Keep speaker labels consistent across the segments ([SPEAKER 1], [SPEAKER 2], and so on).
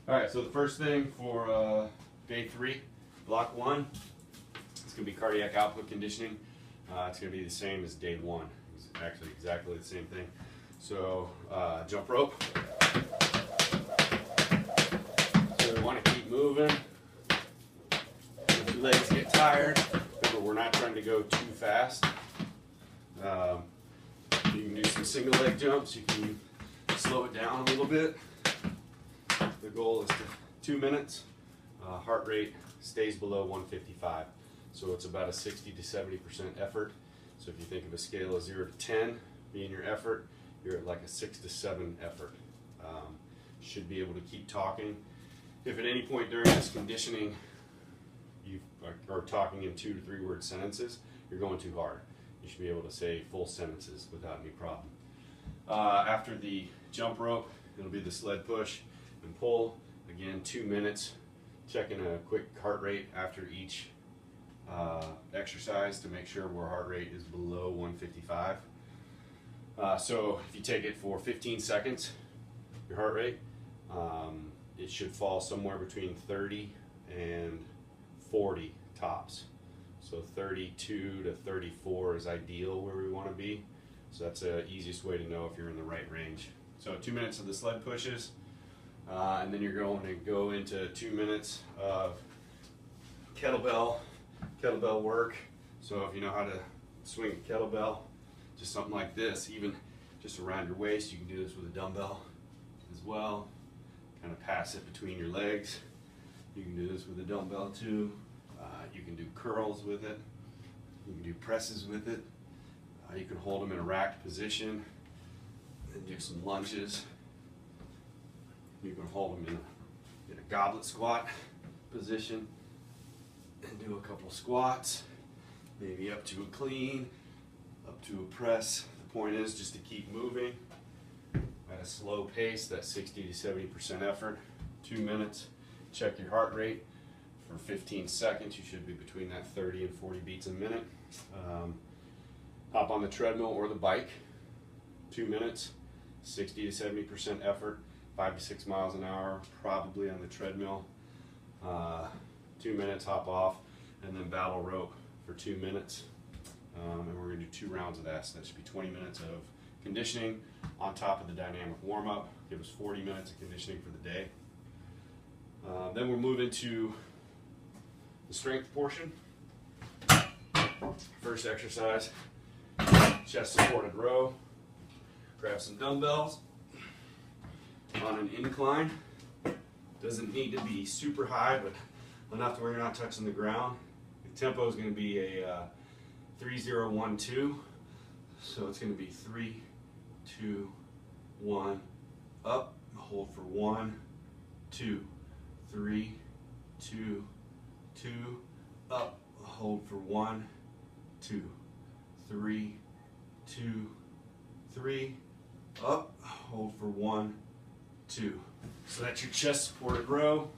[SPEAKER 1] All right, so the first thing for day 3, block 1, it's going to be cardiac output conditioning. It's going to be the same as day 1. It's actually exactly the same thing. So jump rope. So we want to keep moving. If your legs get tired, remember we're not trying to go too fast. You can do some single leg jumps. You can slow it down a little bit. The goal is 2 minutes. Heart rate stays below 155. So it's about a 60 to 70% effort. So if you think of a scale of 0 to 10 being your effort, you're at like a 6 to 7 effort. Should be able to keep talking. If at any point during this conditioning you are talking in 2 to 3 word sentences, you're going too hard. You should be able to say full sentences without any problem. After the jump rope, it'll be the sled push and pull. Again, 2 minutes. Checking a quick heart rate after each exercise to make sure our heart rate is below 155. So if you take it for 15 seconds, your heart rate, it should fall somewhere between 30 and 40 tops. So 32 to 34 is ideal where we want to be. So that's the easiest way to know if you're in the right range. So 2 minutes of the sled pushes, and then you're going to go into 2 minutes of kettlebell work. So if you know how to swing a kettlebell, just something like this, even just around your waist, you can do this with a dumbbell as well. Kind of pass it between your legs. You can do this with a dumbbell too. You can do curls with it. You can do presses with it. You can hold them in a racked position and do some lunges. You can hold them in a goblet squat position and do a couple squats, maybe up to a clean, up to a press. The point is just to keep moving at a slow pace, that 60 to 70% effort, 2 minutes. Check your heart rate for 15 seconds. You should be between that 30 and 40 beats a minute. Hop on the treadmill or the bike, 2 minutes, 60 to 70% effort, 5 to 6 miles an hour, probably on the treadmill. 2 minutes, hop off, and then battle rope for 2 minutes. And we're going to do 2 rounds of that, so that should be 20 minutes of conditioning on top of the dynamic warm-up. Give us 40 minutes of conditioning for the day. Then we'll move into the strength portion. First exercise, chest supported row. Grab some dumbbells on an incline. Doesn't need to be super high, but enough to where you're not touching the ground. The tempo is going to be a 3-0-1-2. So it's going to be 3, 2, 1, up, hold for 1, 2, 3, 2, 2, up, hold for 1, 2, 3, 2, 3, up, hold for 1, 2. So that's your chest supported row.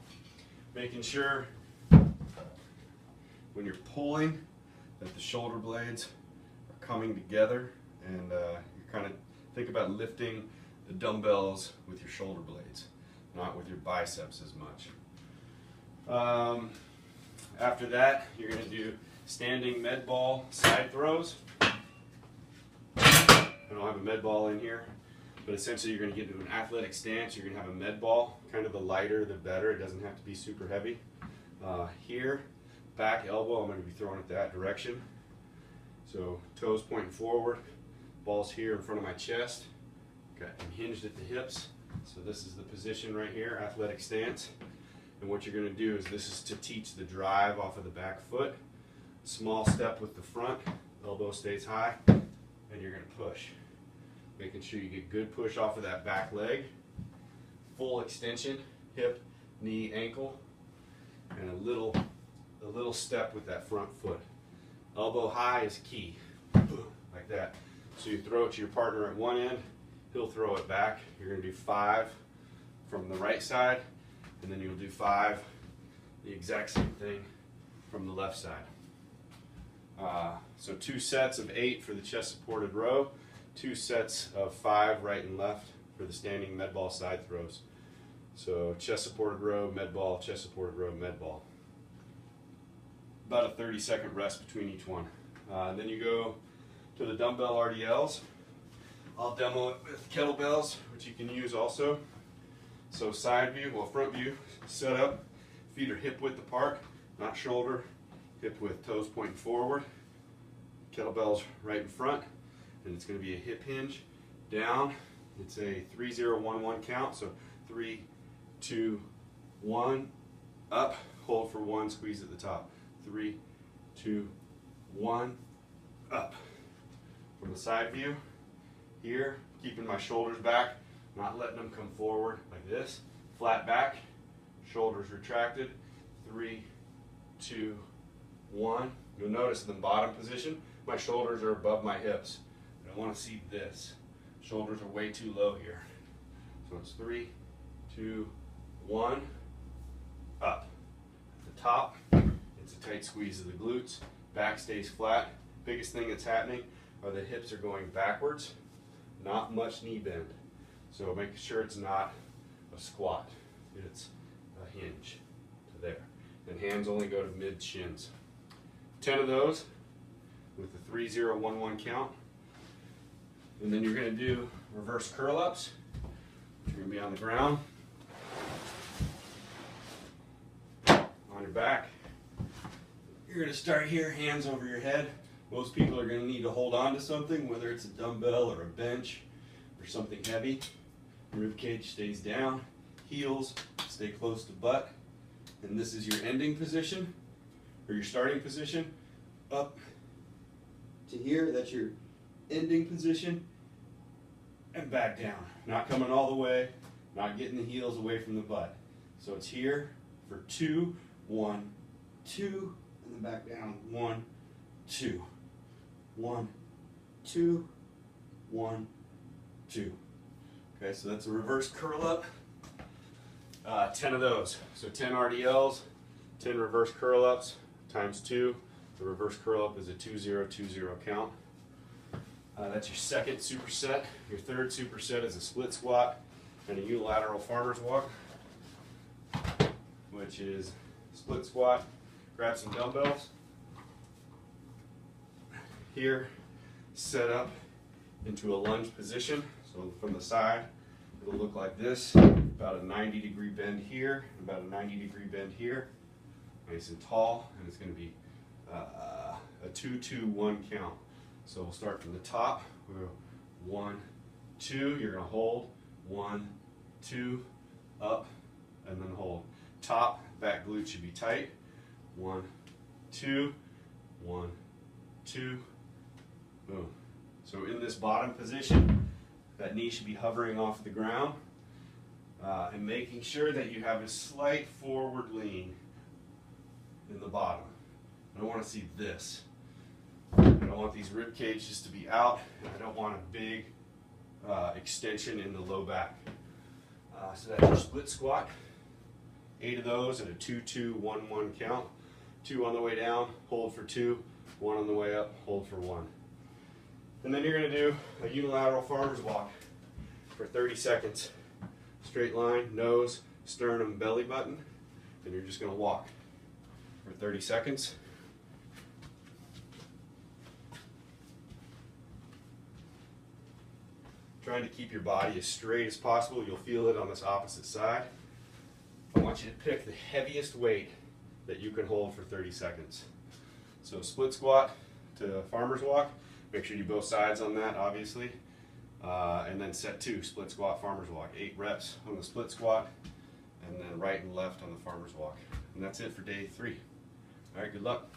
[SPEAKER 1] Making sure when you're pulling that the shoulder blades are coming together, and you kind of think about lifting the dumbbells with your shoulder blades, not with your biceps as much. After that, you're going to do standing med ball side throws. I don't have a med ball in here, but essentially you're going to get into an athletic stance. You're going to have a med ball, kind of the lighter the better. It doesn't have to be super heavy. Here, back elbow, I'm going to be throwing it that direction. So toes pointing forward, ball's here in front of my chest. Got them hinged at the hips. So this is the position right here, athletic stance. And what you're going to do is, this is to teach the drive off of the back foot. Small step with the front, elbow stays high, and you're going to push. Making sure you get good push off of that back leg. Full extension, hip, knee, ankle, and a little step with that front foot. Elbow high is key, like that. So you throw it to your partner at one end, he'll throw it back. You're going to do 5 from the right side, and then you'll do 5, the exact same thing from the left side. So 2 sets of 8 for the chest supported row, 2 sets of 5 right and left for the standing med ball side throws. So chest supported row, med ball, chest supported row, med ball. About a 30-second rest between each one. And then you go to the dumbbell RDLs. I'll demo it with kettlebells, which you can use also. So side view, well, front view, set up, feet are hip width apart, not shoulder, hip width, toes pointing forward. Kettlebells right in front, and it's going to be a hip hinge down. It's a 3-0-1-1 count, so 3, 2, 1, up, hold for 1, squeeze at the top. 3, 2, 1, up. From the side view, here, keeping my shoulders back, not letting them come forward like this. Flat back, shoulders retracted. 3, 2, 1. You'll notice in the bottom position, my shoulders are above my hips. I want to see this. Shoulders are way too low here. So it's 3, 2, 1, up. At the top, it's a tight squeeze of the glutes. Back stays flat. Biggest thing that's happening are the hips are going backwards. Not much knee bend. So make sure it's not a squat. It's a hinge to there. And hands only go to mid shins. 10 of those with the 3-0-1-1 count. And then you're going to do reverse curl ups. You're going to be on the ground, on your back. You're going to start here, hands over your head. Most people are going to need to hold on to something, whether it's a dumbbell or a bench or something heavy. Rib cage stays down, heels stay close to butt. And this is your ending position, or your starting position, up to here. That's your ending position, and back down. Not coming all the way, not getting the heels away from the butt. So it's here for 2, 1, 2, and then back down. 1, 2, 1, 2, 1, 2. Okay, so that's a reverse curl up. 10 of those. So 10 RDLs, 10 reverse curl ups times 2. The reverse curl up is a 2-0-2-0 count. That's your second superset. Your third superset is a split squat and a unilateral farmer's walk, which is split squat. Grab some dumbbells. Here, set up into a lunge position. So from the side, it'll look like this. About a 90-degree bend here, about a 90-degree bend here. Nice and tall, and it's going to be a 2-2-1 count. So we'll start from the top. We'll go 1, 2. You're going to hold. 1, 2, up, and then hold. Top, back glute should be tight. 1, 2, 1, 2, boom. So in this bottom position, that knee should be hovering off the ground, and making sure that you have a slight forward lean in the bottom. I don't want to see this. I don't want these rib cages to be out, and I don't want a big extension in the low back. So that's your split squat. 8 of those at a 2-2-1-1 count. 2 on the way down, hold for 2. 1 on the way up, hold for 1. And then you're going to do a unilateral farmer's walk for 30 seconds. Straight line, nose, sternum, belly button, and you're just going to walk for 30 seconds. Trying to keep your body as straight as possible. You'll feel it on this opposite side. I want you to pick the heaviest weight that you can hold for 30 seconds. So split squat to farmer's walk. Make sure you do both sides on that, obviously. And then set 2, split squat, farmer's walk. 8 reps on the split squat, and then right and left on the farmer's walk. And that's it for day 3. All right, good luck.